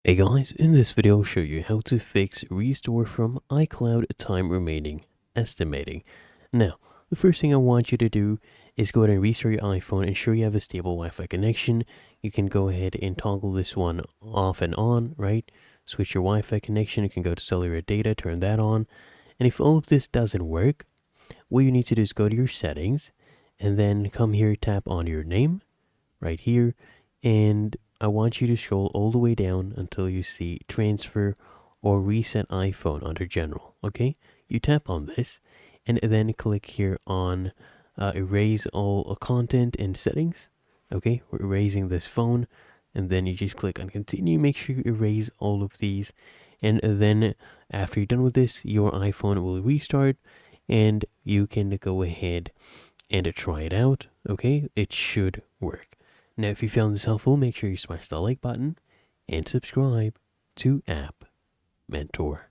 Hey guys, in this video I'll show you how to fix restore from iCloud time remaining estimating. Now, the first thing I want you to do is go ahead and restart your iPhone, ensure you have a stable Wi-Fi connection. You can go ahead and toggle this one off and on, right? Switch your Wi-Fi connection, you can go to cellular data, turn that on. And if all of this doesn't work, what you need to do is go to your settings and then come here, tap on your name right here, and I want you to scroll all the way down until you see transfer or reset iPhone under general. Okay, you tap on this and then click here on erase all content and settings. Okay, we're erasing this phone, and then you just click on continue. Make sure you erase all of these, and then after you're done with this, your iPhone will restart and you can go ahead and try it out. Okay, it should work. Now, if you found this helpful, make sure you smash the like button and subscribe to App Mentor.